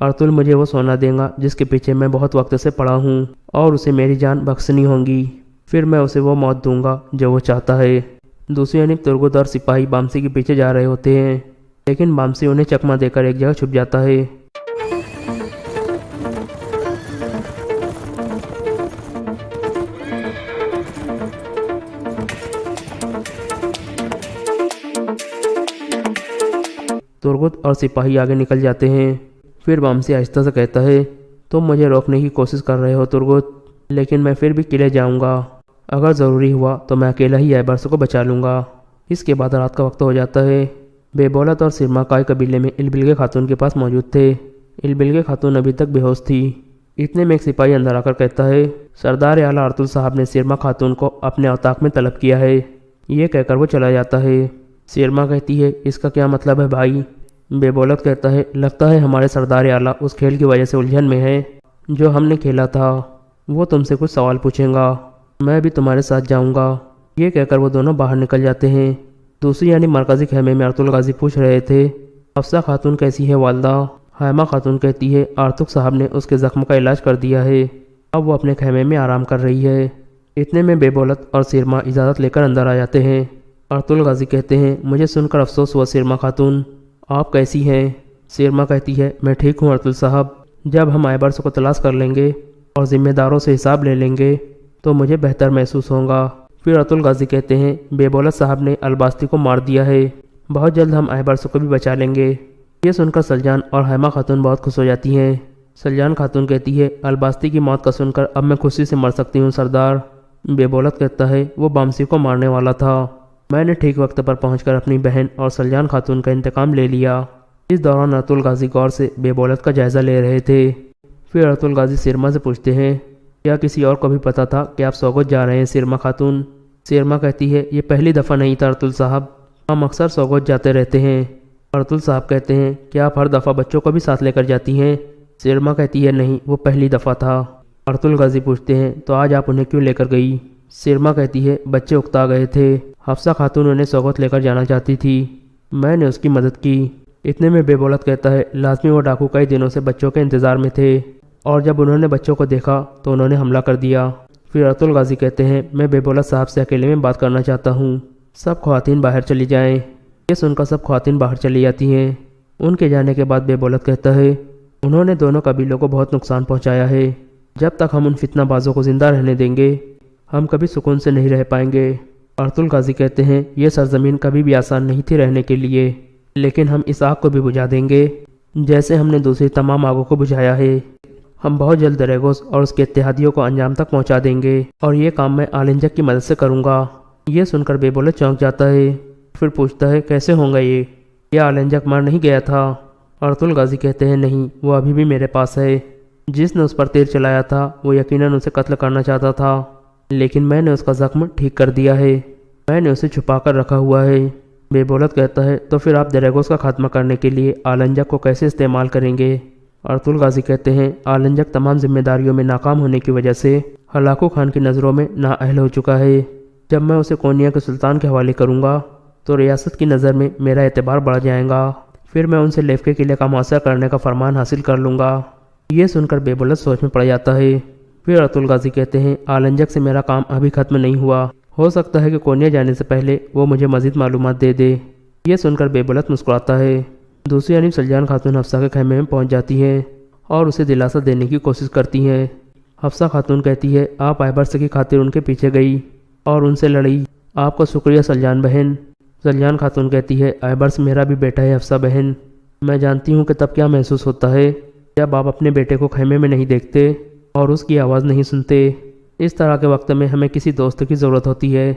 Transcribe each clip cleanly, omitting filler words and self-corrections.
ارطل مجھے وہ سونا دے گا جس کے پیچھے میں بہت وقت سے پڑا ہوں، اور اسے میری جان بخشنی ہوگی۔ پھر میں اسے وہ موت دوں گا جو وہ چاہتا ہے۔ دوسری جانب ترگت اور سپاہی بامسی کے پیچھے جا رہے ہوتے ہیں، لیکن بامسی انہیں چکمہ دے کر ایک جگہ چھپ جاتا ہے۔ ترگت اور سپاہی آگے نکل جاتے ہیں۔ پھر بامسی آہستہ سے کہتا ہے، تم مجھے روکنے کی کوشش کر رہے ہو ترگت، لیکن میں پھر بھی قلعے جاؤں گا۔ اگر ضروری ہوا تو میں اکیلا ہی ایبرس کو بچا لوں گا۔ اس کے بعد رات کا وقت ہو جاتا ہے۔ بے بولت اور سرما کائی قبیلے میں البلگے خاتون کے پاس موجود تھے۔ البلگے خاتون ابھی تک بے ہوش تھی۔ اتنے میں ایک سپاہی اندر آ کر کہتا ہے، سردار اعلیٰ ارطل صاحب نے سرما خاتون کو اپنے اتاق میں طلب کیا ہے۔ یہ کہہ کر وہ چلا جاتا ہے۔ سرما کہتی ہے، اس کا کیا مطلب ہے بھائی؟ بے بولت کہتا ہے، لگتا ہے ہمارے سردار اعلیٰ اس کھیل کی وجہ سے الجھن میں ہے جو ہم نے کھیلا تھا۔ وہ تم سے کچھ سوال پوچھیں گا، میں بھی تمہارے ساتھ جاؤں گا۔ یہ کہہ کر وہ دونوں باہر نکل جاتے ہیں۔ دوسری یعنی مرکزی خیمے میں ارطل غازی پوچھ رہے تھے، حفصہ خاتون کیسی ہے والدہ؟ حائمہ خاتون کہتی ہے، آرتک صاحب نے اس کے زخم کا علاج کر دیا ہے، اب وہ اپنے خیمے میں آرام کر رہی ہے۔ اتنے میں بے بولت اور سرما اجازت لے کر اندر آ جاتے ہیں۔ ارطل غازی کہتے ہیں، مجھے سن کر افسوس ہوا سرما خاتون، آپ کیسی ہیں؟ سرما کہتی ہے، میں ٹھیک ہوں ارطل صاحب، جب ہم ایبرس کو تلاش کر لیں گے اور ذمہ داروں سے حساب لے لیں گے تو مجھے بہتر محسوس ہوگا۔ پھر ارطل غازی کہتے ہیں، بے بولت صاحب نے الباستی کو مار دیا ہے، بہت جلد ہم ایبرس کو بھی بچا لیں گے۔ یہ سن کر سلجان اور حائمہ خاتون بہت خوش ہو جاتی ہیں۔ سلجان خاتون کہتی ہے، الباستی کی موت کا سن کر اب میں خوشی سے مر سکتی ہوں سردار۔ بے بولت کہتا ہے، وہ بامسی کو مارنے والا تھا، میں نے ٹھیک وقت پر پہنچ کر اپنی بہن اور سلجان خاتون کا انتقام لے لیا۔ اس دوران ارطل غازی غور سے بے بولت کا جائزہ لے رہے تھے۔ پھر ارطل غازی سرما سے پوچھتے ہیں، کیا کسی اور کو بھی پتا تھا کہ آپ سوگت جا رہے ہیں سرما خاتون؟ سرما کہتی ہے، یہ پہلی دفعہ نہیں تھا ارطل صاحب، ہم اکثر سوگت جاتے رہتے ہیں۔ ارطل صاحب کہتے ہیں، کیا آپ ہر دفعہ بچوں کو بھی ساتھ لے کر جاتی ہیں؟ سرما کہتی ہے، نہیں، وہ پہلی دفعہ تھا۔ ارطل غازی پوچھتے ہیں، تو آج آپ انہیں کیوں لے کر گئی؟ سرما کہتی ہے، بچے اکتا گئے تھے، حفصہ خاتون انہیں سوگت لے کر جانا چاہتی تھی، میں نے اس کی مدد کی۔ اتنے میں بے بولت کہتا ہے، لازمی وہ ڈاکو کئی دنوں سے بچوں کے انتظار میں تھے، اور جب انہوں نے بچوں کو دیکھا تو انہوں نے حملہ کر دیا۔ پھر ارطل غازی کہتے ہیں، میں بے بولت صاحب سے اکیلے میں بات کرنا چاہتا ہوں، سب خواتین باہر چلی جائیں۔ یہ سن کر سب خواتین باہر چلی جاتی ہیں۔ ان کے جانے کے بعد بے بولت کہتا ہے، انہوں نے دونوں قبیلوں کو بہت نقصان پہنچایا ہے، جب تک ہم ان فتنہ بازوں کو زندہ رہنے دیں گے ہم کبھی سکون سے نہیں رہ پائیں گے۔ ارطل غازی کہتے ہیں، یہ سرزمین کبھی بھی آسان نہیں تھی رہنے کے لیے، لیکن ہم اس آگ کو بھی بجھا دیں گے جیسے ہم نے دوسری تمام آگوں کو بجھایا ہے۔ ہم بہت جلد دریگوس اور اس کے اتحادیوں کو انجام تک پہنچا دیں گے، اور یہ کام میں آلنجک کی مدد سے کروں گا۔ یہ سن کر بے بولت چونک جاتا ہے، پھر پوچھتا ہے، کیسے ہوں گا یہ آلنجک مار نہیں گیا تھا؟ ارطل غازی کہتے ہیں، نہیں، وہ ابھی بھی میرے پاس ہے، جس نے اس پر تیر چلایا تھا وہ یقیناً اسے قتل کرنا چاہتا تھا، لیکن میں نے اس کا زخم ٹھیک کر دیا ہے، میں نے اسے چھپا کر رکھا ہوا ہے۔ بے بولت کہتا ہے، تو پھر آپ دریگوس کا خاتمہ کرنے کے لیے آلنجک کو کیسے استعمال کریں گے؟ ارطل غازی کہتے ہیں، آلنجک تمام ذمہ داریوں میں ناکام ہونے کی وجہ سے ہلاکو خان کی نظروں میں نااہل ہو چکا ہے، جب میں اسے کونیا کے سلطان کے حوالے کروں گا تو ریاست کی نظر میں میرا اعتبار بڑھ جائے گا، پھر میں ان سے لیفکے قلعے کا محاصرہ کرنے کا فرمان حاصل کر لوں گا۔ یہ سن کر بے بولت سوچ میں پڑ جاتا ہے۔ پھر ارطل غازی کہتے ہیں، آلنجک سے میرا کام ابھی ختم نہیں ہوا، ہو سکتا ہے کہ کونیا جانے سے پہلے وہ مجھے مزید معلومات دے دے۔ یہ سن کر بے بولت مسکراتا ہے۔ دوسری جانب سلجان خاتون حفصہ کے خیمے میں پہنچ جاتی ہیں اور اسے دلاسا دینے کی کوشش کرتی ہیں۔ حفصہ خاتون کہتی ہے، آپ ایبرس کی خاطر ان کے پیچھے گئی اور ان سے لڑی، آپ کا شکریہ سلجان بہن۔ سلجان خاتون کہتی ہے، ایبرس میرا بھی بیٹا ہے حفصہ بہن، میں جانتی ہوں کہ تب کیا محسوس ہوتا ہے جب آپ اپنے بیٹے کو خیمے میں نہیں دیکھتے اور اس کی آواز نہیں سنتے۔ اس طرح کے وقت میں ہمیں کسی دوست کی ضرورت ہوتی ہے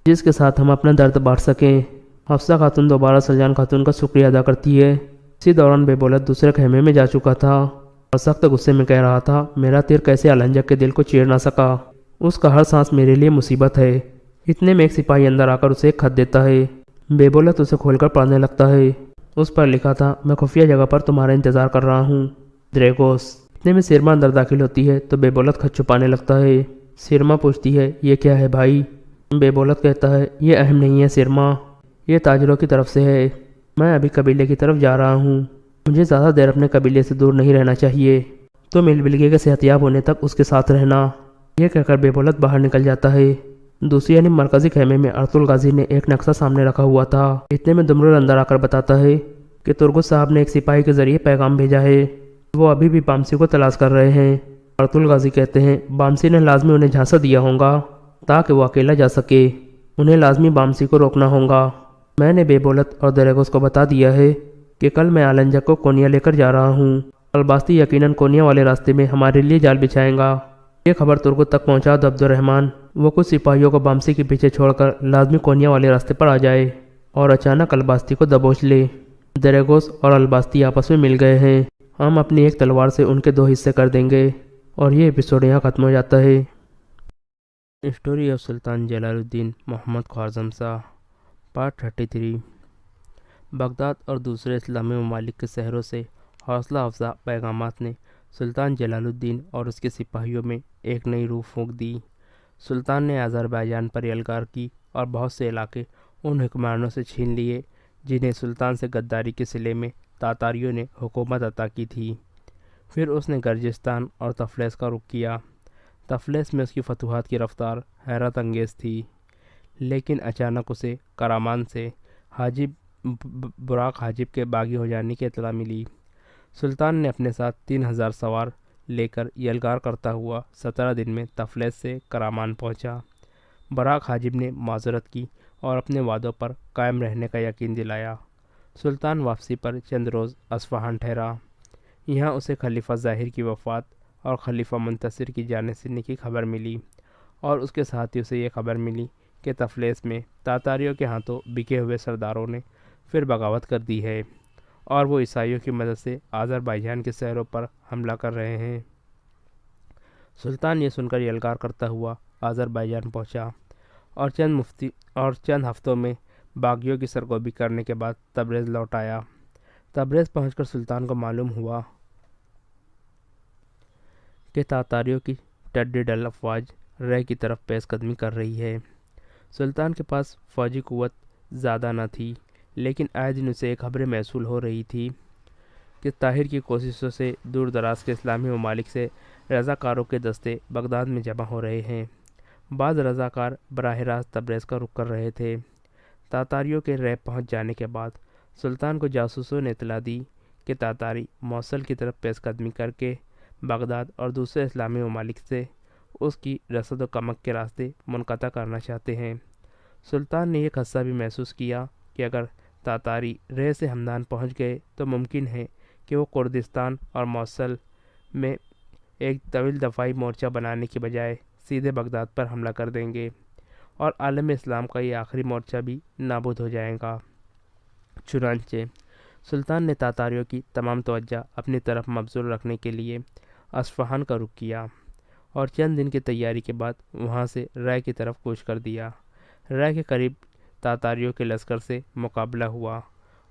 جس کے ساتھ ہم اپنا درد بانٹ سکیں۔ حفصہ خاتون دوبارہ سلجان خاتون کا شکریہ ادا کرتی ہے۔ اسی دوران بے بولت دوسرے خیمے میں جا چکا تھا اور سخت غصے میں کہہ رہا تھا، میرا تیر کیسے آلنجک کے دل کو چیر نہ سکا، اس کا ہر سانس میرے لیے مصیبت ہے۔ اتنے میں ایک سپاہی اندر آ کر اسے ایک خط دیتا ہے۔ بے بولت اسے کھول کر پڑھنے لگتا ہے۔ اس پر لکھا تھا، میں خفیہ جگہ پر تمہارا انتظار کر رہا ہوں، دریگوس۔ اتنے میں سرما اندر داخل ہوتی ہے تو بے بولت خط چھپانے لگتا ہے۔ سرما پوچھتی ہے، یہ کیا ہے بھائی؟ بے بولت کہتا ہے، یہ اہم نہیں ہے سرما، یہ تاجروں کی طرف سے ہے، میں ابھی قبیلے کی طرف جا رہا ہوں، مجھے زیادہ دیر اپنے قبیلے سے دور نہیں رہنا چاہیے، تو مل بلگے کے صحتیاب ہونے تک اس کے ساتھ رہنا۔ یہ کہہ کر بے بولت باہر نکل جاتا ہے۔ دوسری یعنی مرکزی خیمے میں ارطغرل غازی نے ایک نقشہ سامنے رکھا ہوا تھا۔ اتنے میں دمرل اندر آ کر بتاتا ہے کہ ترگس صاحب نے ایک سپاہی کے ذریعے پیغام بھیجا ہے، وہ ابھی بھی بامسی کو تلاش کر رہے ہیں۔ ارطغرل غازی کہتے ہیں بامسی نے لازمی انہیں جھانسا دیا ہوگا تاکہ وہ اکیلا جا سکے، انہیں لازمی بامسی کو روکنا ہوگا۔ میں نے بے بولت اور دریگوس کو بتا دیا ہے کہ کل میں آلنجک کو کونیا لے کر جا رہا ہوں، الباستی یقیناً کونیا والے راستے میں ہمارے لیے جال بچھائیں گا۔ یہ خبر ترگت تک پہنچا تو عبد الرحمن وہ کچھ سپاہیوں کو بامسی کے پیچھے چھوڑ کر لازمی کونیا والے راستے پر آ جائے اور اچانک الباستی کو دبوچ لے۔ دریگوس اور الباستی آپس میں مل گئے ہیں، ہم اپنی ایک تلوار سے ان کے 2 حصے کر دیں گے، اور یہ ایپیسوڈ یہاں ختم ہو جاتا ہے۔ Story of Sultan Jalal Uddin Muhammad Khwarazm Shah, part 33۔ Baghdad اور دوسرے اسلامی ممالک کے شہروں سے حوصلہ افزا پیغامات نے سلطان جلال الدین اور اس کے سپاہیوں میں ایک نئی روح پھونک دی۔ سلطان نے آذربائیجان پر یلغار کی اور بہت سے علاقے ان حکمرانوں سے چھین لیے جنہیں سلطان سے غداری کے صلے میں تاتاریوں نے حکومت عطا کی تھی۔ پھر اس نے گرجستان اور تفلیس کا رخ کیا۔ تفلیس میں اس کی فتوحات کی رفتار حیرت انگیز تھی، لیکن اچانک اسے کرامان سے حاجب براق حاجب کے باغی ہو جانے کی اطلاع ملی۔ سلطان نے اپنے ساتھ 3000 سوار لے کر یلغار کرتا ہوا 17 دن میں تفلیس سے کرامان پہنچا۔ براق حاجب نے معذرت کی اور اپنے وعدوں پر قائم رہنے کا یقین دلایا۔ سلطان واپسی پر چند روز اصفہان ٹھہرا۔ یہاں اسے خلیفہ ظاہر کی وفات اور خلیفہ منتصر کی جانشینی کی خبر ملی، اور اس کے ساتھیوں سے یہ خبر ملی کہ تفلیس میں تاتاریوں کے ہاتھوں بکے ہوئے سرداروں نے پھر بغاوت کر دی ہے اور وہ عیسائیوں کی مدد سے آذربائیجان کے شہروں پر حملہ کر رہے ہیں۔ سلطان یہ سن کر یلغار کرتا ہوا آذربائیجان پہنچا اور چند ہفتوں میں باغیوں کی سرگوبی کرنے کے بعد تبریز لوٹ آیا۔ تبریز پہنچ کر سلطان کو معلوم ہوا کہ تاتاریوں کی ٹڈی ڈل افواج رے کی طرف پیش قدمی کر رہی ہے۔ سلطان کے پاس فوجی قوت زیادہ نہ تھی، لیکن آئے دن اسے ایک خبر موصول ہو رہی تھی کہ طاہر کی کوششوں سے دور دراز کے اسلامی ممالک سے رضاکاروں کے دستے بغداد میں جمع ہو رہے ہیں۔ بعض رضاکار براہ راست تبریز کا رخ کر رہے تھے۔ تاتاریوں کے رے پہنچ جانے کے بعد سلطان کو جاسوسوں نے اطلاع دی کہ تاتاری موصل کی طرف پیش قدمی کر کے بغداد اور دوسرے اسلامی ممالک سے اس کی رسد و کمک کے راستے منقطع کرنا چاہتے ہیں۔ سلطان نے یہ خدشہ بھی محسوس کیا کہ اگر تاتاری رے سے ہمدان پہنچ گئے تو ممکن ہے کہ وہ کردستان اور موصل میں ایک طویل دفاعی مورچہ بنانے کی بجائے سیدھے بغداد پر حملہ کر دیں گے، اور عالم اسلام کا یہ آخری مورچہ بھی نابود ہو جائے گا۔ چنانچہ سلطان نے تاتاریوں کی تمام توجہ اپنی طرف مبذول رکھنے کے لیے اصفہان کا رخ کیا اور چند دن کی تیاری کے بعد وہاں سے رائے کی طرف کوچ کر دیا۔ رائے کے قریب تاتاریوں کے لشکر سے مقابلہ ہوا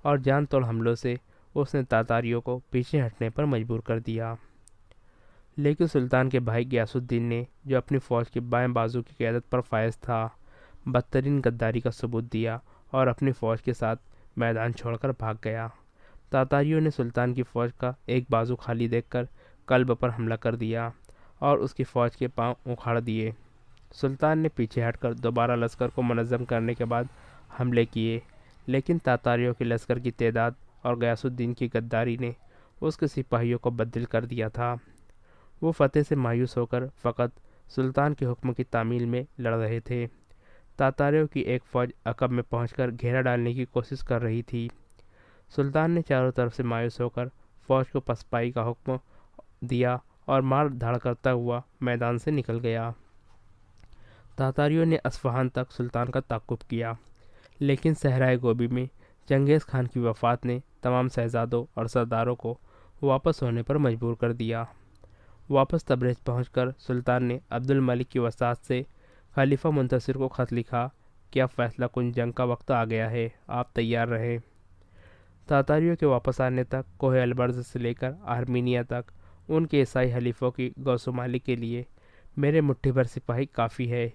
اور جان توڑ حملوں سے اس نے تاتاریوں کو پیچھے ہٹنے پر مجبور کر دیا، لیکن سلطان کے بھائی غیاث الدین نے، جو اپنی فوج کے بائیں بازو کی قیادت پر فائز تھا، بدترین غداری کا ثبوت دیا اور اپنی فوج کے ساتھ میدان چھوڑ کر بھاگ گیا۔ تاتاریوں نے سلطان کی فوج کا ایک بازو خالی دیکھ کر قلب پر حملہ کر دیا اور اس کی فوج کے پاؤں اکھاڑ دیے۔ سلطان نے پیچھے ہٹ کر دوبارہ لشکر کو منظم کرنے کے بعد حملے کیے، لیکن تاتاریوں کے لشکر کی تعداد اور غیاث الدین کی غداری نے اس کے سپاہیوں کو بددل کر دیا تھا۔ وہ فتح سے مایوس ہو کر فقط سلطان کے حکم کی تعمیل میں لڑ رہے تھے۔ تاتاریوں کی ایک فوج عقب میں پہنچ کر گھیرا ڈالنے کی کوشش کر رہی تھی۔ سلطان نے چاروں طرف سے مایوس ہو کر فوج کو پسپائی کا حکم دیا اور مار دھاڑ کرتا ہوا میدان سے نکل گیا۔ تاتاریوں نے اصفہان تک سلطان کا تعاقب کیا، لیکن صحرائے گوبی میں چنگیز خان کی وفات نے تمام شہزادوں اور سرداروں کو واپس ہونے پر مجبور کر دیا۔ واپس تبریز پہنچ کر سلطان نے عبد الملک کی وساطت سے خلیفہ منتصر کو خط لکھا کہ اب فیصلہ کن جنگ کا وقت آ گیا ہے، آپ تیار رہیں۔ تاتاریوں کے واپس آنے تک کوہ البرز سے لے کر آرمینیا تک ان کے عیسائی حلیفوں کی گوشمالی کے لیے میرے مٹھی بھر سپاہی کافی ہے۔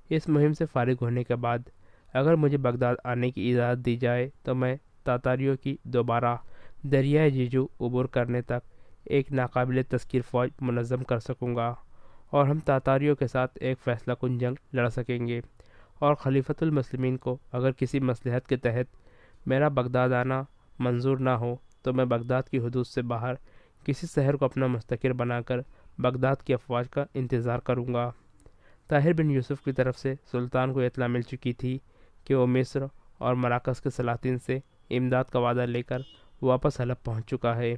اس مہم سے فارغ ہونے کے بعد اگر مجھے بغداد آنے کی اجازت دی جائے تو میں تاتاریوں کی دوبارہ دریائے جیجو عبور کرنے تک ایک ناقابل تذکیر فوج منظم کر سکوں گا، اور ہم تاتاریوں کے ساتھ ایک فیصلہ کن جنگ لڑ سکیں گے، اور خلیفۃ المسلمین کو اگر کسی مصلحت کے تحت میرا بغداد آنا منظور نہ ہو تو میں بغداد کی حدود سے باہر کسی شہر کو اپنا مستقر بنا کر بغداد کی افواج کا انتظار کروں گا۔ طاہر بن یوسف کی طرف سے سلطان کو اطلاع مل چکی تھی کہ وہ مصر اور مراکز کے سلاطین سے امداد کا وعدہ لے کر واپس حلب پہنچ چکا ہے،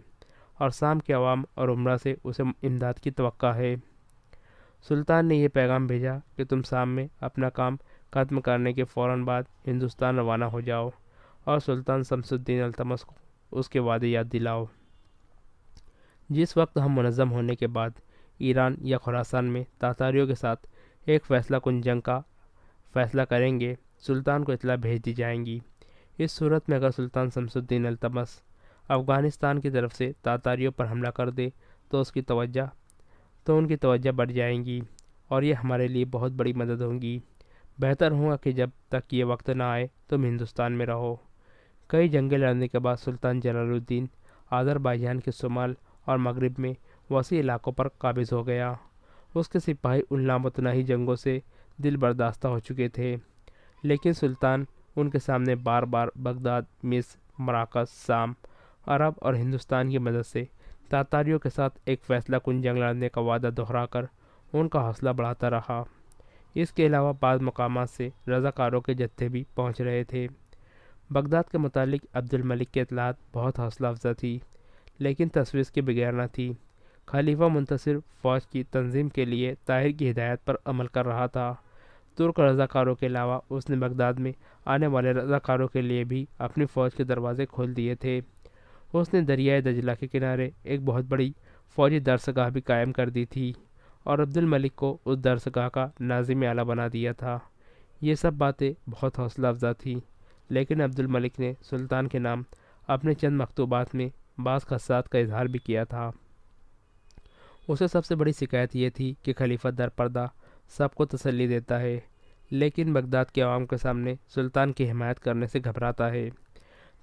اور شام کے عوام اور عمرہ سے اسے امداد کی توقع ہے۔ سلطان نے یہ پیغام بھیجا کہ تم شام میں اپنا کام ختم کرنے کے فوراً بعد ہندوستان روانہ ہو جاؤ، اور سلطان شمس الدین التمش کو اس کے وعدے یاد دلاؤ۔ جس وقت ہم منظم ہونے کے بعد ایران یا خراسان میں تاتاریوں کے ساتھ ایک فیصلہ کن جنگ کا فیصلہ کریں گے، سلطان کو اطلاع بھیج دی جائیں گی۔ اس صورت میں اگر سلطان شمس الدین التمش افغانستان کی طرف سے تاتاریوں پر حملہ کر دے تو ان کی توجہ بڑھ جائیں گی، اور یہ ہمارے لیے بہت بڑی مدد ہوگی۔ بہتر ہوگا کہ جب تک یہ وقت نہ آئے تم ہندوستان میں رہو۔ کئی جنگیں لڑنے کے بعد سلطان جلال الدین آذربائیجان کے شمال اور مغرب میں وسیع علاقوں پر قابض ہو گیا۔ اس کے سپاہی ان لامتناہی جنگوں سے دل برداشتہ ہو چکے تھے، لیکن سلطان ان کے سامنے بار بار بغداد، مصر، مراکز، شام، عرب اور ہندوستان کی مدد سے تاتاریوں کے ساتھ ایک فیصلہ کن جنگ لڑنے کا وعدہ دہرا کر ان کا حوصلہ بڑھاتا رہا۔ اس کے علاوہ بعض مقامات سے رضاکاروں کے جتھے بھی پہنچ رہے تھے۔ بغداد کے متعلق عبد الملک کی اطلاعات بہت حوصلہ افزا تھی، لیکن تشویش کے بغیر نہ تھی۔ خلیفہ منتصر فوج کی تنظیم کے لیے طاہر کی ہدایت پر عمل کر رہا تھا۔ ترک رضاکاروں کے علاوہ اس نے بغداد میں آنے والے رضاکاروں کے لیے بھی اپنی فوج کے دروازے کھول دیے تھے۔ اس نے دریائے دجلہ کے کنارے ایک بہت بڑی فوجی درسگاہ بھی قائم کر دی تھی، اور عبد الملک کو اس درسگاہ کا ناظم اعلیٰ بنا دیا تھا۔ یہ سب باتیں بہت حوصلہ افزا تھیں، لیکن عبد الملک نے سلطان کے نام اپنے چند مکتوبات میں بعض خدشات کا اظہار بھی کیا تھا۔ اسے سب سے بڑی شکایت یہ تھی کہ خلیفہ در پردہ سب کو تسلی دیتا ہے، لیکن بغداد کے عوام کے سامنے سلطان کی حمایت کرنے سے گھبراتا ہے۔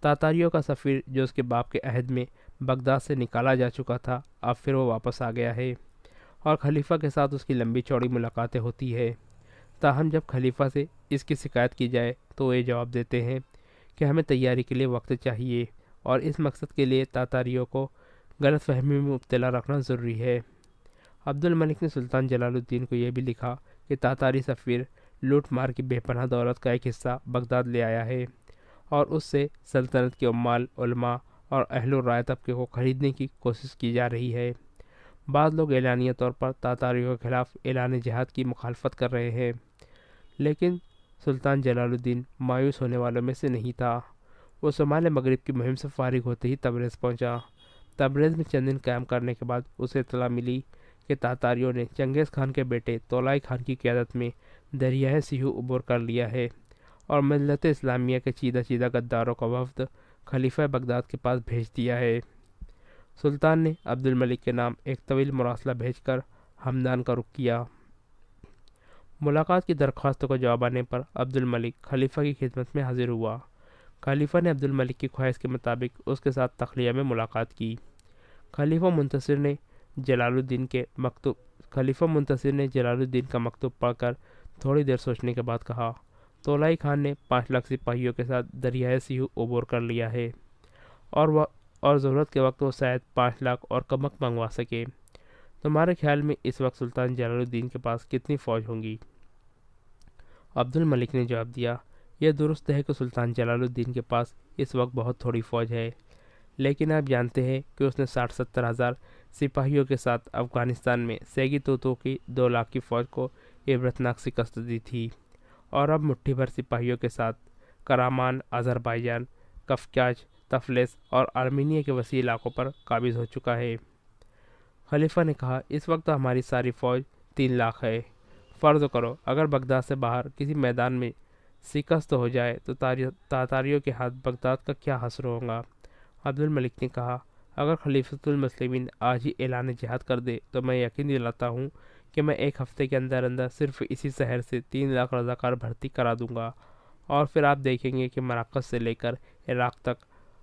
تاتاریوں کا سفیر جو اس کے باپ کے عہد میں بغداد سے نکالا جا چکا تھا، اب پھر وہ واپس آ گیا ہے، اور خلیفہ کے ساتھ اس کی لمبی چوڑی ملاقاتیں ہوتی ہے۔ تاہم جب خلیفہ سے اس کی شکایت کی جائے تو وہ یہ جواب دیتے ہیں کہ ہمیں تیاری کے لیے وقت چاہیے، اور اس مقصد کے لیے تاتاریوں کو غلط فہمی میں مبتلا رکھنا ضروری ہے۔ عبد الملک نے سلطان جلال الدین کو یہ بھی لکھا کہ تاتاری سفیر لوٹ مار کی بے پناہ دولت کا ایک حصہ بغداد لے آیا ہے، اور اس سے سلطنت کے عمال، علماء اور اہل الرائے طبقے کو خریدنے کی کوشش کی جا رہی ہے۔ بعض لوگ اعلانیہ طور پر تاتاریوں کے خلاف اعلان جہاد کی مخالفت کر رہے ہیں، لیکن سلطان جلال الدین مایوس ہونے والوں میں سے نہیں تھا۔ وہ شمال مغرب کی مہم سے فارغ ہوتے ہی تبریز پہنچا۔ تبریز میں چند دن قیام کرنے کے بعد اسے اطلاع ملی کہ تاتاریوں نے چنگیز خان کے بیٹے تولائی خان کی قیادت میں دریائے سیہو عبور کر لیا ہے، اور ملت اسلامیہ کے چیدہ چیدہ غداروں کا وفد خلیفہ بغداد کے پاس بھیج دیا ہے۔ سلطان نے عبد الملک کے نام ایک طویل مراسلہ بھیج کر ہمدان کا رخ کیا۔ ملاقات کی درخواستوں کا جواب آنے پر عبد الملک خلیفہ کی خدمت میں حاضر ہوا۔ خلیفہ نے عبد الملک کی خواہش کے مطابق اس کے ساتھ تخلیہ میں ملاقات کی۔ خلیفہ منتصر نے جلال الدین کا مکتوب پڑھ کر تھوڑی دیر سوچنے کے بعد کہا، تولائی خان نے 5 لاکھ سپاہیوں کے ساتھ دریائے سیہو عبور کر لیا ہے، اور ضرورت کے وقت وہ شاید 5 لاکھ اور کمک منگوا سکے۔ تمہارے خیال میں اس وقت سلطان جلال الدین کے پاس کتنی فوج ہوگی؟ عبد الملک نے جواب دیا، یہ درست ہے کہ سلطان جلال الدین کے پاس اس وقت بہت تھوڑی فوج ہے، لیکن آپ جانتے ہیں کہ اس نے 60-70 ہزار سپاہیوں کے ساتھ افغانستان میں سیگی توتو کی 2 لاکھ کی فوج کو عبرتناک شکست دی تھی، اور اب مٹھی بھر سپاہیوں کے ساتھ کرامان، آذربائیجان، کفکاز، تفلس اور آرمینیہ کے وسیع علاقوں پر قابض ہو چکا ہے۔ خلیفہ نے کہا، اس وقت ہماری ساری فوج 3 لاکھ ہے۔ فرض کرو اگر بغداد سے باہر کسی میدان میں شکست ہو جائے تو تاتاریوں کے ہاتھ بغداد کا کیا حشر ہوگا؟ عبد الملک نے کہا، اگر خلیفۃ المسلمین آج ہی اعلان جہاد کر دے تو میں یقین دلاتا ہوں کہ میں 1 ہفتے کے اندر صرف اسی شہر سے 3 لاکھ رضاکار بھرتی کرا دوں گا، اور پھر آپ دیکھیں گے کہ مراکز سے لے کر عراق تک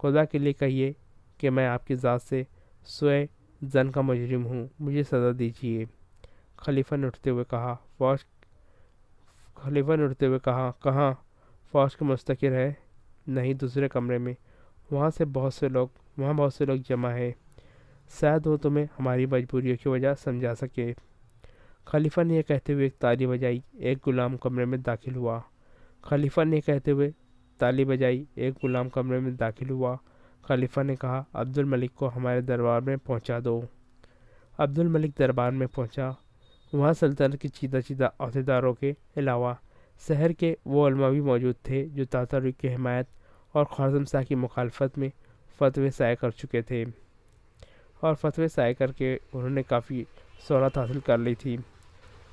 خدا کے لیے کہیے کہ میں آپ کی ذات سے سوئے زن کا مجرم ہوں، مجھے سزا دیجیے۔ خلیفہ نے اٹھتے ہوئے کہا کہاں؟ فوج کا مستقر ہے؟ نہیں، دوسرے کمرے میں، وہاں بہت سے لوگ جمع ہے، شاید وہ تمہیں ہماری مجبوریوں کی وجہ سمجھا سکے۔ خلیفہ نے یہ کہتے ہوئے ایک تالی بجائی، ایک غلام کمرے میں داخل ہوا۔ خلیفہ نے کہا، عبد الملک کو ہمارے دربار میں پہنچا دو۔ عبد الملک دربار میں پہنچا۔ وہاں سلطنت کے چیدہ عہدیداروں کے علاوہ شہر کے وہ علماء بھی موجود تھے جو تاتاریوں کی حمایت اور خوارزم شاہ کی مخالفت میں فتوے شائع کر چکے تھے، اور فتوے شائع کر کے انہوں نے کافی شہرت حاصل کر لی تھی۔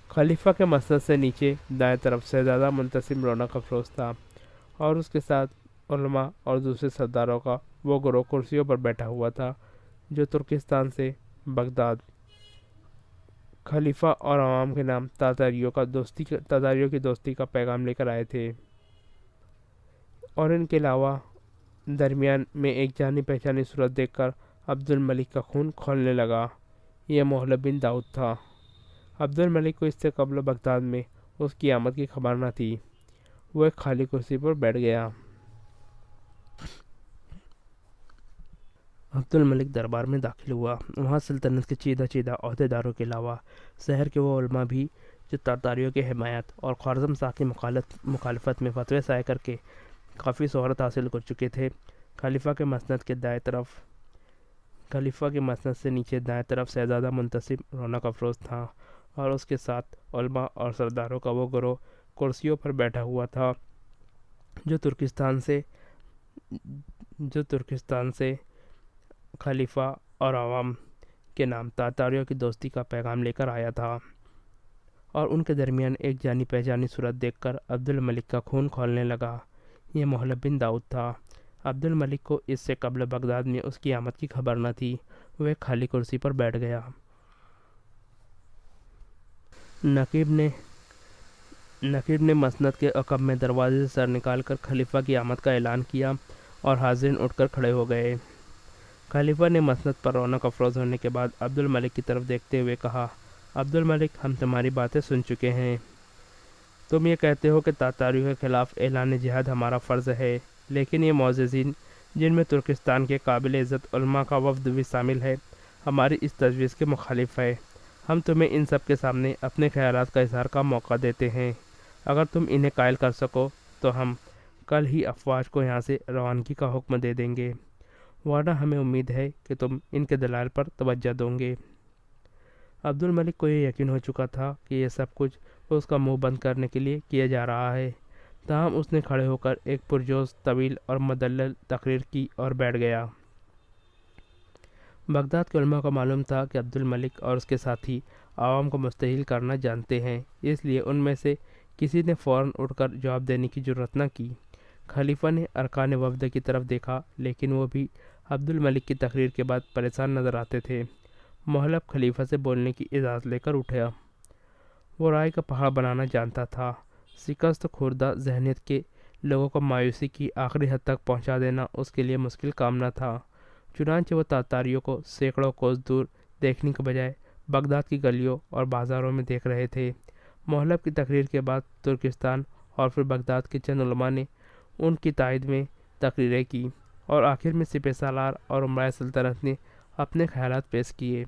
خلیفہ کے مسند سے نیچے دائیں طرف شہزادہ منتسب رونق افروز تھا، اور اس کے ساتھ علماء اور دوسرے سرداروں کا وہ گروہ کرسیوں پر بیٹھا ہوا تھا جو ترکستان سے بغداد خلیفہ اور عوام کے نام تاتاریوں کی دوستی کا پیغام لے کر آئے تھے، اور ان کے علاوہ درمیان میں ایک جانی پہچانی صورت دیکھ کر عبد الملک کا خون کھولنے لگا۔ یہ محلب بن داؤد تھا۔ عبد الملک کو اس سے قبل بغداد میں اس کی آمد کی خبر نہ تھی۔ وہ ایک خالی کرسی پر بیٹھ گیا۔ عبد الملک دربار میں داخل ہوا۔ وہاں سلطنت کے چیدہ عہدیداروں کے علاوہ شہر کے وہ علماء بھی جو تاتاریوں کی حمایت اور خوارزم شاہ کی مخالفت میں فتوے شائع کر کے کافی شہرت حاصل کر چکے تھے۔ خلیفہ کے مسند سے نیچے دائیں طرف شہزادہ منتسب رونق افروز تھا، اور اس کے ساتھ علماء اور سرداروں کا وہ گروہ کرسیوں پر بیٹھا ہوا تھا جو ترکستان سے خلیفہ اور عوام کے نام تاتاریوں کی دوستی کا پیغام لے کر آیا تھا، اور ان کے درمیان ایک جانی پہچانی صورت دیکھ کر عبد الملک کا خون کھولنے لگا۔ یہ محلب بن داؤد تھا۔ عبد الملک کو اس سے قبل بغداد میں اس کی آمد کی خبر نہ تھی۔ وہ ایک خالی کرسی پر بیٹھ گیا۔ نقیب نے مسند کے عقب میں دروازے سے سر نکال کر خلیفہ کی آمد کا اعلان کیا، اور حاضرین اٹھ کر کھڑے ہو گئے۔ خلیفہ نے مسند پر رونق افروز ہونے کے بعد عبد الملک کی طرف دیکھتے ہوئے کہا، عبد الملک، ہم تمہاری باتیں سن چکے ہیں۔ تم یہ کہتے ہو کہ تاتاریوں کے خلاف اعلان جہاد ہمارا فرض ہے، لیکن یہ معززین، جن میں ترکستان کے قابل عزت علماء کا وفد بھی شامل ہے، ہماری اس تجویز کے مخالف ہے۔ ہم تمہیں ان سب کے سامنے اپنے خیالات کا اظہار کا موقع دیتے ہیں۔ اگر تم انہیں قائل کر سکو تو ہم کل ہی افواج کو یہاں سے روانگی کا حکم دے دیں گے، ورنہ ہمیں امید ہے کہ تم ان کے دلائل پر توجہ دو گے۔ عبد الملک کو یہ یقین ہو چکا تھا کہ یہ سب کچھ اس کا منہ بند کرنے کے لیے کیا جا رہا ہے، تاہم اس نے کھڑے ہو کر ایک پرجوش، طویل اور مدلل تقریر کی اور بیٹھ گیا۔ بغداد کے علماء کو معلوم تھا کہ عبد الملک اور اس کے ساتھی عوام کو مستحیل کرنا جانتے ہیں، اس لیے ان میں سے کسی نے فوراً اٹھ کر جواب دینے کی جرات نہ کی۔ خلیفہ نے ارکان وفد کی طرف دیکھا، لیکن وہ بھی عبد الملک کی تقریر کے بعد پریشان نظر آتے تھے۔ محلب خلیفہ سے بولنے کی اجازت لے کر اٹھا۔ وہ رائے کا پہاڑ بنانا جانتا تھا۔ شکست خوردہ ذہنیت کے لوگوں کو مایوسی کی آخری حد تک پہنچا دینا اس کے لیے مشکل کام نہ تھا۔ چنانچہ وہ تاتاریوں کو سینکڑوں کوس دور دیکھنے کے بجائے بغداد کی گلیوں اور بازاروں میں دیکھ رہے تھے۔ محلب کی تقریر کے بعد ترکستان اور پھر بغداد کے چند علماء نے ان کی تائید میں تقریریں کی، اور آخر میں سپہ سالار اور امرائے سلطنت نے اپنے خیالات پیش کیے۔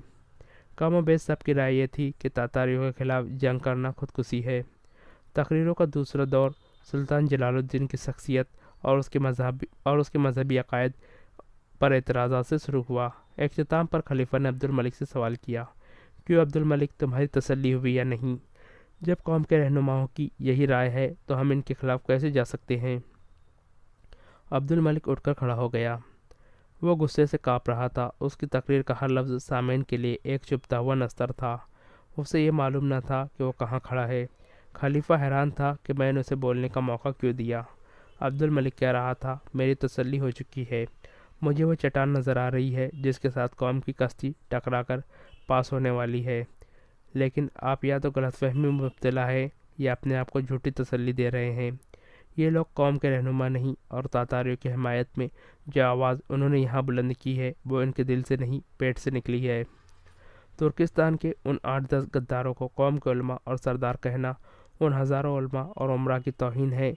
کم و بیش سب کی رائے یہ تھی کہ تاتاریوں کے خلاف جنگ کرنا خودکشی ہے۔ تقریروں کا دوسرا دور سلطان جلال الدین کی شخصیت اور اس کے مذہبی عقائد پر اعتراضات سے شروع ہوا۔ اختتام پر خلیفہ نے عبد الملک سے سوال کیا، کیوں عبد الملک، تمہاری تسلی ہوئی یا نہیں؟ جب قوم کے رہنماؤں کی یہی رائے ہے تو ہم ان کے خلاف کیسے جا سکتے ہیں؟ عبد الملک اٹھ کر کھڑا ہو گیا۔ وہ غصے سے کانپ رہا تھا۔ اس کی تقریر کا ہر لفظ سامعین کے لیے ایک چبھتا ہوا نستر تھا۔ اسے یہ معلوم نہ تھا کہ وہ کہاں کھڑا ہے۔ خلیفہ حیران تھا کہ میں نے اسے بولنے کا موقع کیوں دیا۔ عبد الملک کہہ رہا تھا، میری تسلی ہو چکی ہے۔ مجھے وہ چٹان نظر آ رہی ہے جس کے ساتھ قوم کی کشتی ٹکرا کر پاس ہونے والی ہے، لیکن آپ یا تو غلط فہمی میں مبتلا ہے یا اپنے آپ کو جھوٹی تسلی دے رہے ہیں۔ یہ لوگ قوم کے رہنما نہیں، اور تاتاریوں کی حمایت میں جو آواز انہوں نے یہاں بلند کی ہے وہ ان کے دل سے نہیں، پیٹ سے نکلی ہے۔ ترکستان کے ان 8-10 غداروں کو قوم کے علماء اور سردار کہنا ان ہزاروں علماء اور عمرا کی توہین ہے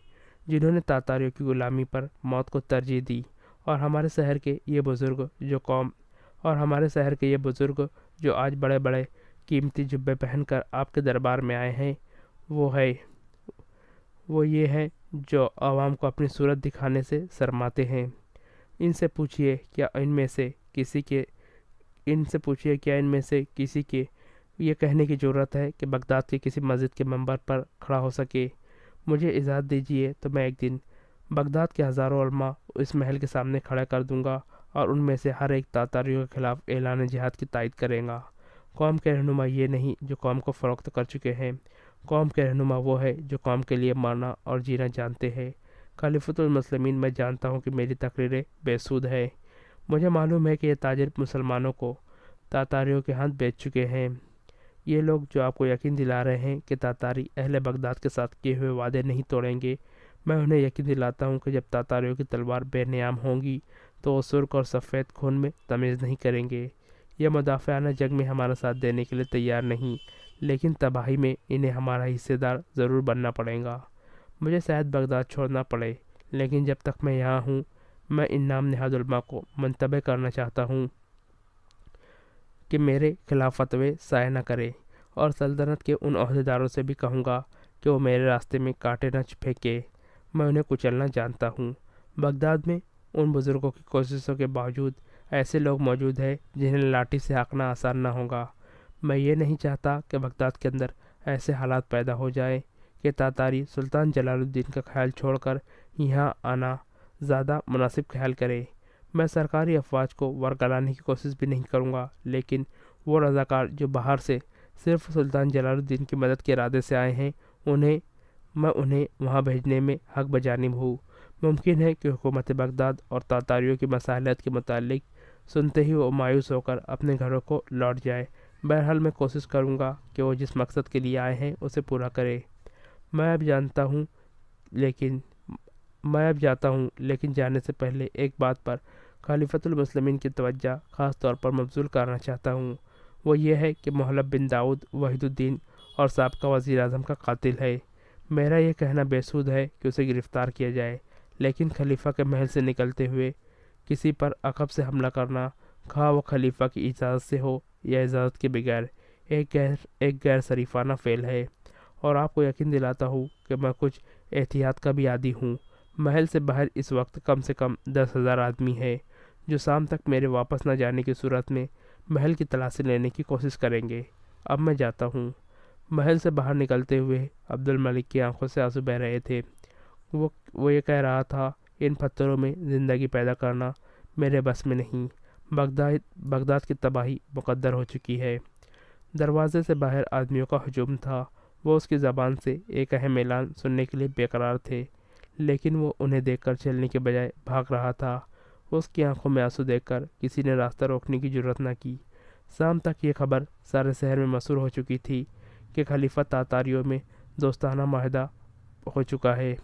جنہوں نے تاتاریوں کی غلامی پر موت کو ترجیح دی، اور ہمارے شہر کے یہ بزرگ جو آج بڑے بڑے قیمتی جبے پہن کر آپ کے دربار میں آئے ہیں، وہ یہ ہے جو عوام کو اپنی صورت دکھانے سے شرماتے ہیں۔ ان سے پوچھئے کیا ان میں سے کسی کے یہ کہنے کی جرت ہے کہ بغداد کے کسی مسجد کے منبر پر کھڑا ہو سکے؟ مجھے اجازت دیجیے تو میں ایک دن بغداد کے ہزاروں علماء اس محل کے سامنے کھڑا کر دوں گا، اور ان میں سے ہر ایک تاتاریوں کے خلاف اعلان جہاد کی تائید کرے گا۔ قوم کے رہنما یہ نہیں جو قوم کو فروخت کر چکے ہیں، قوم کے رہنما وہ ہے جو قوم کے لیے مرنا اور جینا جانتے ہیں۔ خلیفۃ المسلمین، میں جانتا ہوں کہ میری تقریریں بے سود ہیں۔ مجھے معلوم ہے کہ یہ تاجر مسلمانوں کو تاتاریوں کے ہاتھ بیچ چکے ہیں۔ یہ لوگ جو آپ کو یقین دلا رہے ہیں کہ تاتاری اہل بغداد کے ساتھ کیے ہوئے وعدے نہیں توڑیں گے، میں انہیں یقین دلاتا ہوں کہ جب تاتاریوں کی تلوار بے نیام ہوں گی تو وہ سرخ اور سفید خون میں تمیز نہیں کریں گے۔ یہ مدافعانہ جنگ میں ہمارا ساتھ دینے کے لیے تیار نہیں، لیکن تباہی میں انہیں ہمارا حصے دار ضرور بننا پڑے گا۔ مجھے شاید بغداد چھوڑنا پڑے، لیکن جب تک میں یہاں ہوں میں ان نام نہاد علماء کو منتبہ کرنا چاہتا ہوں کہ میرے خلاف فتوے شائع نہ کرے، اور سلطنت کے ان عہدیداروں سے بھی کہوں گا کہ وہ میرے راستے میں کانٹے نہ پھینکے۔ میں انہیں کچلنا جانتا ہوں۔ بغداد میں ان بزرگوں کی کوششوں کے باوجود ایسے لوگ موجود ہیں جنہیں لاٹھی سے ہانکنا آسان نہ ہوگا۔ میں یہ نہیں چاہتا کہ بغداد کے اندر ایسے حالات پیدا ہو جائیں کہ تاتاری سلطان جلال الدین کا خیال چھوڑ کر یہاں آنا زیادہ مناسب خیال کرے۔ میں سرکاری افواج کو ورگلانے کی کوشش بھی نہیں کروں گا، لیکن وہ رضاکار جو باہر سے صرف سلطان جلال الدین کی مدد کے ارادے سے آئے ہیں میں انہیں وہاں بھیجنے میں حق بجانب ہوں۔ ممکن ہے کہ حکومت بغداد اور تاتاریوں کی مصالحت کے متعلق سنتے ہی وہ مایوس ہو کر اپنے گھروں کو لوٹ جائے۔ بہرحال میں کوشش کروں گا کہ وہ جس مقصد کے لیے آئے ہیں اسے پورا کرے۔ میں اب جاتا ہوں، لیکن جانے سے پہلے ایک بات پر خلیفۃ المسلمین کی توجہ خاص طور پر مبذول کرنا چاہتا ہوں۔ وہ یہ ہے کہ محلب بن داؤد وحید الدین اور سابقہ وزیر اعظم کا قاتل ہے۔ میرا یہ کہنا بے سود ہے کہ اسے گرفتار کیا جائے، لیکن خلیفہ کے محل سے نکلتے ہوئے کسی پر عقب سے حملہ کرنا، خواہ وہ خلیفہ کی اجازت سے ہو یا اجازت کے بغیر، ایک غیر شریفانہ فعل ہے، اور آپ کو یقین دلاتا ہوں کہ میں کچھ احتیاط کا بھی عادی ہوں۔ محل سے باہر اس وقت کم سے کم 10,000 آدمی ہیں جو شام تک میرے واپس نہ جانے کی صورت میں محل کی تلاشی لینے کی کوشش کریں گے۔ اب میں جاتا ہوں۔ محل سے باہر نکلتے ہوئے عبد الملک کی آنکھوں سے آنسو بہہ رہے تھے۔ وہ یہ کہہ رہا تھا، ان پتھروں میں زندگی پیدا کرنا میرے بس میں نہیں۔ بغداد کی تباہی مقدر ہو چکی ہے۔ دروازے سے باہر آدمیوں کا ہجوم تھا۔ وہ اس کی زبان سے ایک اہم اعلان سننے کے لیے بے قرار تھے، لیکن وہ انہیں دیکھ کر چلنے کے بجائے بھاگ رہا تھا۔ اس کی آنکھوں میں آنسو دیکھ کر کسی نے راستہ روکنے کی جرت نہ کی۔ شام تک یہ خبر سارے شہر میں مشہور ہو چکی تھی کہ خلیفہ تاتاریوں میں دوستانہ معاہدہ ہو چکا ہے۔ اور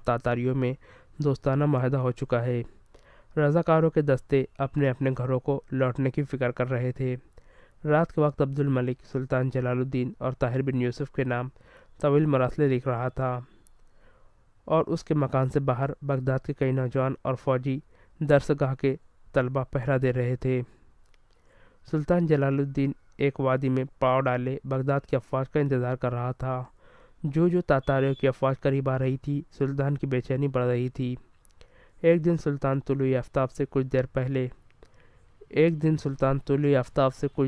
تاتاریوں میں دوستانہ معاہدہ ہو چکا ہے۔ رضاکاروں کے دستے اپنے اپنے گھروں کو لوٹنے کی فکر کر رہے تھے۔ رات کے وقت عبد الملک سلطان جلال الدین اور طاہر بن یوسف کے نام طویل مراسلیں لکھ رہا تھا، اور اس کے مکان سے باہر بغداد کے کئی نوجوان اور فوجی درس گاہ کے طلبہ پہرا دے رہے تھے۔ سلطان جلال الدین ایک وادی میں پاؤ ڈالے بغداد کی افواج کا انتظار کر رہا تھا۔ جو تاتاریوں کی افواج قریب آ رہی تھی، سلطان کی بے چینی بڑھ رہی تھی۔ ایک دن سلطان طلوع آفتاب سے کچھ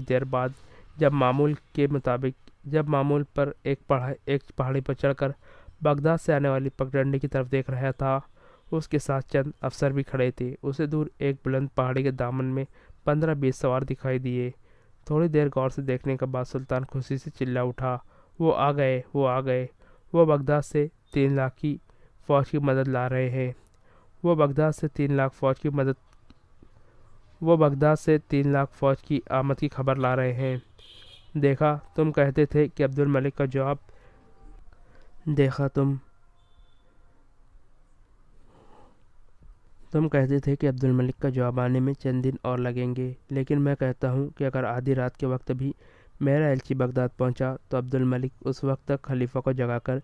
دیر بعد جب معمول پر ایک پہاڑی پر چڑھ کر بغداد سے آنے والی پگڈنڈی کی طرف دیکھ رہا تھا، اس کے ساتھ چند افسر بھی کھڑے تھے۔ اسے دور ایک بلند پہاڑی کے دامن میں 15-20 سوار دکھائی دیے۔ تھوڑی دیر غور سے دیکھنے کے بعد سلطان خوشی سے چلا اٹھا، وہ آ گئے! وہ بغداد سے 3 لاکھ کی فوج کی مدد لا رہے ہیں۔ وہ بغداد سے 3 لاکھ فوج کی آمد کی خبر لا رہے ہیں۔ دیکھا تم کہتے تھے کہ عبد الملک کا جواب آنے میں چند دن اور لگیں گے، لیکن میں کہتا ہوں کہ اگر آدھی رات کے وقت بھی میرا ایلچی بغداد پہنچا تو عبد الملک اس وقت تک خلیفہ کو جگا کر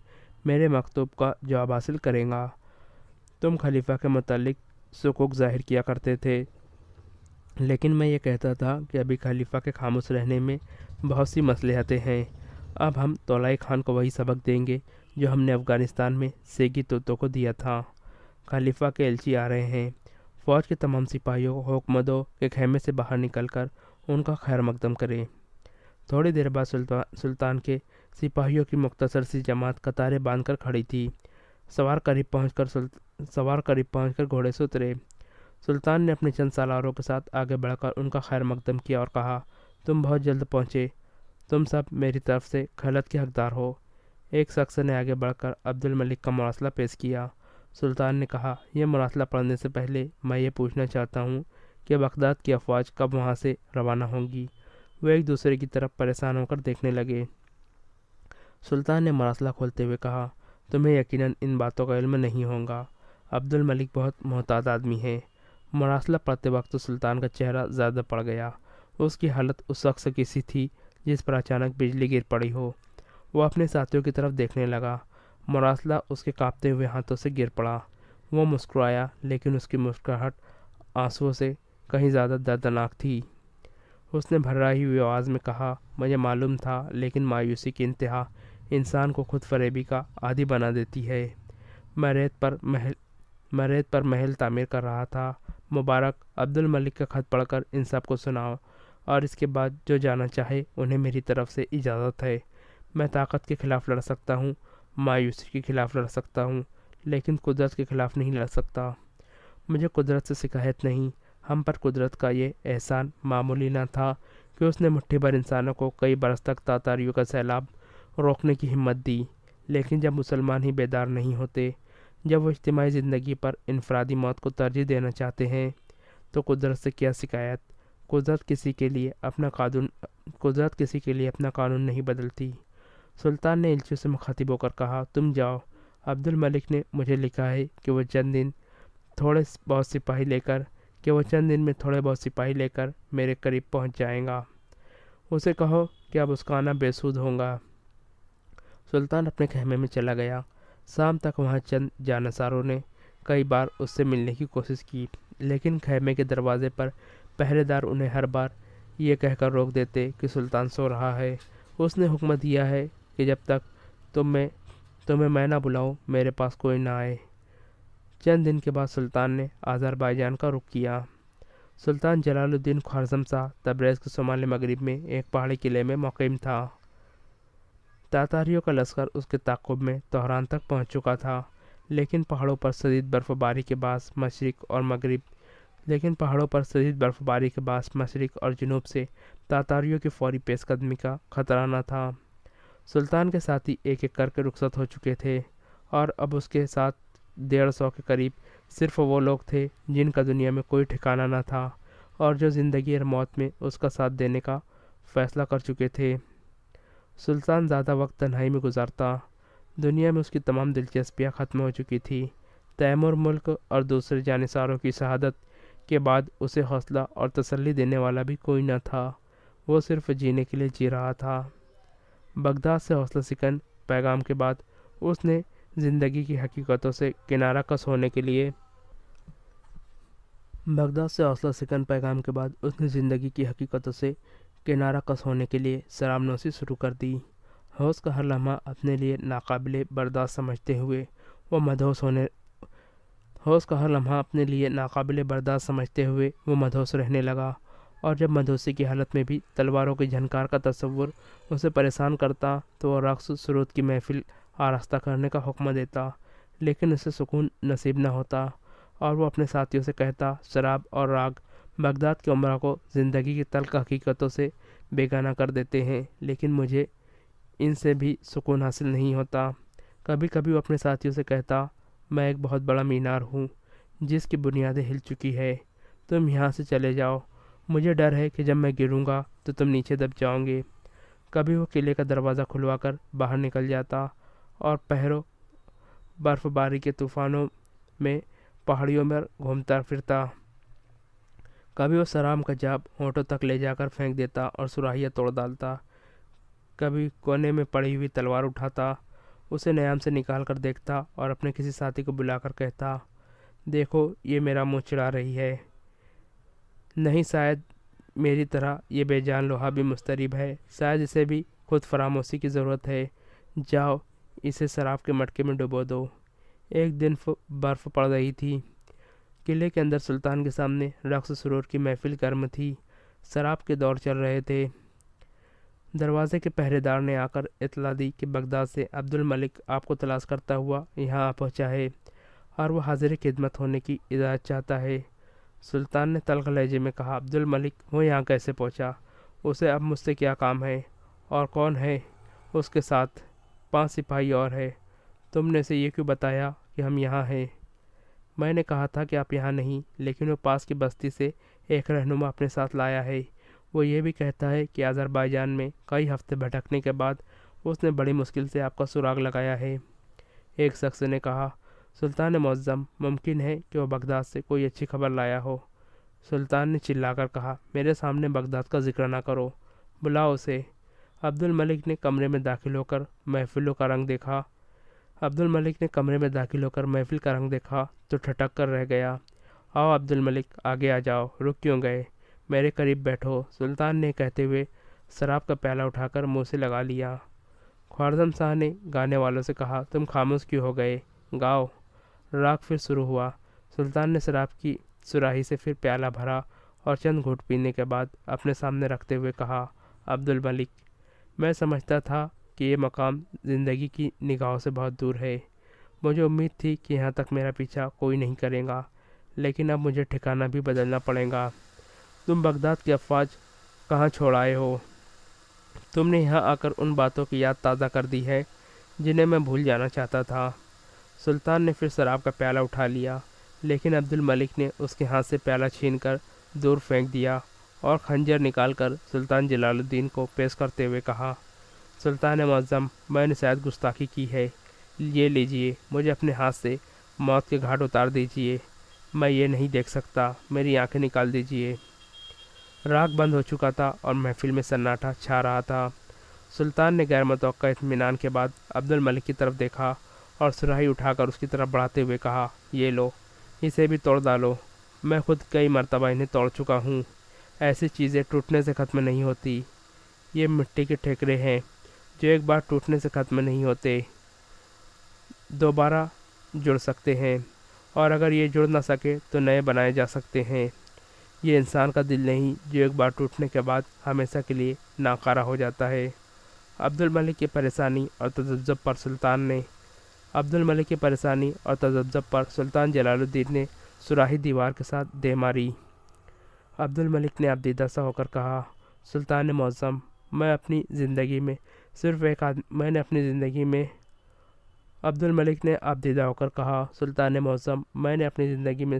میرے مکتوب کا جواب حاصل کرے گا۔ تم خلیفہ کے متعلق شکوک ظاہر کیا کرتے تھے، لیکن میں یہ کہتا تھا کہ ابھی خلیفہ کے خاموش رہنے میں بہت سی مصلحتیں ہیں۔ اب ہم طولائی خان کو وہی سبق دیں گے جو ہم نے افغانستان میں سیگی توتو کو دیا تھا۔ خلیفہ کے ایلچی آ رہے ہیں۔ فوج کے تمام سپاہیوں کو حکم دو کہ خیمے سے باہر نکل کر ان کا خیر مقدم کریں۔ تھوڑی دیر بعد سلطان کے سپاہیوں کی مختصر سی جماعت قطاریں باندھ کر کھڑی تھی۔ سوار قریب پہنچ کر گھوڑے سے اترے۔ سلطان نے اپنے چند سالاروں کے ساتھ آگے بڑھ کر ان کا خیر مقدم کیا اور کہا، تم بہت جلد پہنچے، تم سب میری طرف سے خلعت کے حقدار ہو۔ ایک شخص نے آگے بڑھ کر عبد الملک کا مراسلہ پیش کیا۔ سلطان نے کہا، یہ مراسلہ پڑھنے سے پہلے میں یہ پوچھنا چاہتا ہوں کہ بغداد کی افواج کب وہاں سے روانہ ہوں گی؟ وہ ایک دوسرے کی طرف پریشان ہو کر دیکھنے لگے۔ سلطان نے مراسلہ کھولتے ہوئے کہا، تمہیں یقیناً ان باتوں کا علم نہیں ہوگا۔ عبد الملک بہت محتاط آدمی ہے۔ مراسلہ پڑھتے وقت سلطان کا چہرہ زیادہ پڑ گیا۔ اس کی حالت اس شخص کی سی تھی جس پر اچانک بجلی گر پڑی ہو۔ وہ اپنے ساتھیوں کی طرف دیکھنے لگا۔ مراسلہ اس کے کانپتے ہوئے ہاتھوں سے گر پڑا۔ وہ مسکرایا، لیکن اس کی مسکراہٹ آنسوؤں سے کہیں زیادہ دردناک تھی۔ اس نے بھرائی ہوئی آواز میں کہا، مجھے معلوم تھا، لیکن مایوسی کی انتہا انسان کو خود فریبی کا عادی بنا دیتی ہے۔ میں ریت پر محل تعمیر کر رہا تھا۔ مبارک عبد الملک کا خط پڑھ کر ان سب کو سناؤ، اور اس کے بعد جو جانا چاہے انہیں میری طرف سے اجازت ہے۔ میں طاقت کے خلاف لڑ سکتا ہوں، مایوسی کے خلاف لڑ سکتا ہوں، لیکن قدرت کے خلاف نہیں لڑ سکتا۔ مجھے قدرت سے شکایت نہیں، ہم پر قدرت کا یہ احسان معمولی نہ تھا کہ اس نے مٹھی بھر انسانوں کو کئی برس تک تاتاریوں کا سیلاب روکنے کی ہمت دی۔ لیکن جب مسلمان ہی بیدار نہیں ہوتے، جب وہ اجتماعی زندگی پر انفرادی موت کو ترجیح دینا چاہتے ہیں، تو قدرت سے کیا شکایت؟ قدرت کسی کے لیے اپنا قانون نہیں بدلتی۔ سلطان نے ایلچیوں سے مخاطب ہو کر کہا، تم جاؤ، عبد الملک نے مجھے لکھا ہے کہ وہ چند دن تھوڑے بہت سپاہی لے کر میرے قریب پہنچ جائے گا۔ اسے کہو کہ اب اس کا آنا بے سود ہوگا۔ سلطان اپنے خیمے میں چلا گیا۔ شام تک وہاں چند جانصاروں نے کئی بار اس سے ملنے کی کوشش کی، لیکن خیمے کے دروازے پر پہرے دار انہیں ہر بار یہ کہہ کر روک دیتے کہ سلطان سو رہا ہے۔ اس نے حکم دیا ہے کہ جب تک تمہیں میں نہ بلاؤں میرے پاس کوئی نہ آئے۔ چند دن کے بعد سلطان نے آذربائیجان کا رخ کیا۔ سلطان جلال الدین خوارزم شاہ تبریز کے شمال مغرب میں ایک پہاڑی قلعے میں مقیم تھا۔ تاتاریوں کا لشکر اس کے تعاقب میں تہران تک پہنچ چکا تھا، لیکن پہاڑوں پر شدید برف باری کے باعث مشرق اور جنوب سے تاتاریوں کی فوری پیش قدمی کا خطرہ نہ تھا۔ سلطان کے ساتھی ایک ایک کر کے رخصت ہو چکے تھے، اور اب اس کے ساتھ 150 کے قریب صرف وہ لوگ تھے جن کا دنیا میں کوئی ٹھکانہ نہ تھا اور جو زندگی اور موت میں اس کا ساتھ دینے کا فیصلہ کر چکے تھے۔ سلطان زیادہ وقت تنہائی میں گزارتا۔ دنیا میں اس کی تمام دلچسپیاں ختم ہو چکی تھی۔ تیمور ملک اور دوسرے جانصاروں کی شہادت کے بعد اسے حوصلہ اور تسلی دینے والا بھی کوئی نہ تھا۔ وہ صرف جینے کے لیے جی رہا تھا۔ بغداد سے حوصلہ شکن پیغام کے بعد اس نے زندگی کی حقیقتوں سے کنارہ کش ہونے کے لیے شراب نوشی شروع کر دی۔ ہوش کا ہر لمحہ اپنے لیے ناقابل برداشت سمجھتے ہوئے وہ مدہوش رہنے لگا، اور جب مدہوشی کی حالت میں بھی تلواروں کی جھنکار کا تصور اسے پریشان کرتا تو وہ رقص سرود کی محفل آراستہ کرنے کا حکم دیتا، لیکن اسے سکون نصیب نہ ہوتا، اور وہ اپنے ساتھیوں سے کہتا، شراب اور راگ بغداد کے عمرہ کو زندگی کی تلخ حقیقتوں سے بیگانہ کر دیتے ہیں، لیکن مجھے ان سے بھی سکون حاصل نہیں ہوتا۔ کبھی کبھی وہ اپنے ساتھیوں سے کہتا، میں ایک بہت بڑا مینار ہوں جس کی بنیادیں ہل چکی ہے، تم یہاں سے چلے جاؤ، مجھے ڈر ہے کہ جب میں گروں گا تو تم نیچے دب جاؤ گے۔ کبھی وہ قلعے کا دروازہ کھلوا کر باہر نکل جاتا اور پہروں برف باری کے طوفانوں میں پہاڑیوں میں گھومتا پھرتا۔ کبھی وہ سرام کا جاب ہونٹوں تک لے جا کر پھینک دیتا اور سراہیاں توڑ ڈالتا۔ کبھی کونے میں پڑی ہوئی تلوار اٹھاتا، اسے نیام سے نکال کر دیکھتا اور اپنے کسی ساتھی کو بلا کر کہتا، دیکھو یہ میرا منہ چڑھا رہی ہے، نہیں شاید میری طرح یہ بے جان لوہا بھی مضطرب ہے، شاید اسے بھی خود فراموشی کی ضرورت ہے، جاؤ اسے شراب کے مٹکے میں ڈبو دو۔ ایک دن برف پڑ رہی تھی۔ قلعے کے اندر سلطان کے سامنے رقص سرور کی محفل گرم تھی، شراب کے دور چل رہے تھے۔ دروازے کے پہرے دار نے آ کر اطلاع دی کہ بغداد سے عبد الملک آپ کو تلاش کرتا ہوا یہاں آ پہنچا ہے اور وہ حاضر خدمت ہونے کی اجازت چاہتا ہے۔ سلطان نے تلخ لہجے میں کہا، عبد الملک وہ یہاں کیسے پہنچا؟ اسے اب مجھ سے کیا کام ہے؟ اور کون ہے اس کے ساتھ؟ 5 سپاہی اور ہے۔ تم نے اسے یہ کیوں بتایا کہ ہم یہاں ہیں؟ میں نے کہا تھا کہ آپ یہاں نہیں، لیکن وہ پاس کی بستی سے ایک رہنما اپنے ساتھ لایا ہے۔ وہ یہ بھی کہتا ہے کہ آذربائیجان میں کئی ہفتے بھٹکنے کے بعد اس نے بڑی مشکل سے آپ کا سراغ لگایا ہے۔ ایک شخص نے کہا، سلطان معظم، ممکن ہے کہ وہ بغداد سے کوئی اچھی خبر لایا ہو۔ سلطان نے چلا کر کہا، میرے سامنے بغداد کا ذکر نہ کرو، بلاؤ اسے۔ عبد الملک نے کمرے میں داخل ہو کر محفل کا رنگ دیکھا تو ٹھٹک کر رہ گیا۔ آؤ عبد الملک، آگے آ جاؤ، رک کیوں گئے؟ میرے قریب بیٹھو، سلطان نے کہتے ہوئے شراب کا پیالہ اٹھا کر منہ سے لگا لیا۔ خوارزم شاہ نے گانے والوں سے کہا، تم خاموش کیوں ہو گئے؟ گاؤ۔ راگ پھر شروع ہوا۔ سلطان نے شراب کی سراہی سے پھر پیالہ بھرا اور چند گھونٹ پینے کے بعد اپنے سامنے رکھتے ہوئے کہا، عبد الملک، میں سمجھتا تھا کہ یہ مقام زندگی کی نگاہوں سے بہت دور ہے۔ مجھے امید تھی کہ یہاں تک میرا پیچھا کوئی نہیں کرے گا، لیکن اب مجھے ٹھکانہ بھی بدلنا پڑے گا۔ تم بغداد کی افواج کہاں چھوڑ آئے ہو؟ تم نے یہاں آ کر ان باتوں کی یاد تازہ کر دی ہے جنہیں میں بھول جانا چاہتا تھا۔ سلطان نے پھر شراب کا پیالہ اٹھا لیا، لیکن عبد الملک نے اس کے ہاتھ سے پیالہ چھین کر دور پھینک دیا اور خنجر نکال کر سلطان جلال الدین کو پیش کرتے ہوئے کہا، سلطان معظم، میں نے شاید گستاخی کی ہے، یہ لیجئے، مجھے اپنے ہاتھ سے موت کے گھاٹ اتار دیجئے، میں یہ نہیں دیکھ سکتا، میری آنکھیں نکال دیجئے۔ راگ بند ہو چکا تھا اور محفل میں سناٹا چھا رہا تھا۔ سلطان نے غیر متوقع اطمینان کے بعد عبد الملک کی طرف دیکھا اور سراہی اٹھا کر اس کی طرف بڑھاتے ہوئے کہا، یہ لو، اسے بھی توڑ ڈالو، میں خود کئی مرتبہ انہیں توڑ چکا ہوں، ایسی چیزیں ٹوٹنے سے ختم نہیں ہوتی، یہ مٹی کے ٹھیکرے ہیں جو ایک بار ٹوٹنے سے ختم نہیں ہوتے، دوبارہ جڑ سکتے ہیں، اور اگر یہ جڑ نہ سکے تو نئے بنائے جا سکتے ہیں۔ یہ انسان کا دل نہیں جو ایک بار ٹوٹنے کے بعد ہمیشہ کے لیے ناکارہ ہو جاتا ہے۔ عبد الملک کی پریشانی اور تذبذب پر سلطان جلال الدین نے سراہی دیوار کے ساتھ دے ماری۔ عبد الملک نے ابدیدہ سا ہو کر کہا، سلطان معظم، میں نے اپنی زندگی میں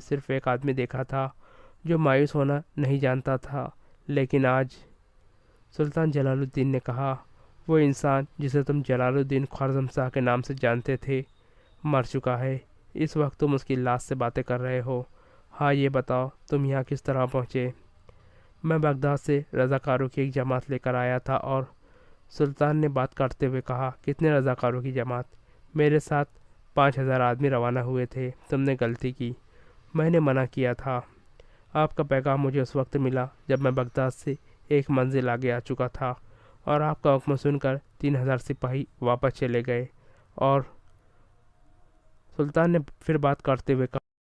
صرف ایک آدمی دیکھا تھا جو مایوس ہونا نہیں جانتا تھا، لیکن آج… سلطان جلال الدین نے کہا، وہ انسان جسے تم جلال الدین خوارزم شاہ کے نام سے جانتے تھے مر چکا ہے، اس وقت تم اس کی لاش سے باتیں کر رہے ہو۔ ہاں یہ بتاؤ تم یہاں کس طرح پہنچے؟ میں بغداد سے رضاکاروں کی ایک جماعت لے کر آیا تھا اور… سلطان نے بات کاٹتے ہوئے کہا، کتنے رضاکاروں کی جماعت؟ میرے ساتھ 5000 آدمی روانہ ہوئے تھے، تم نے غلطی کی، میں نے منع کیا تھا۔ آپ کا پیغام مجھے اس وقت ملا جب میں بغداد سے ایک منزل آگے آ چکا تھا، اور آپ کا حکم سن کر 3000 سپاہی واپس چلے گئے۔ اور… سلطان نے پھر بات کرتے ہوئے کہا،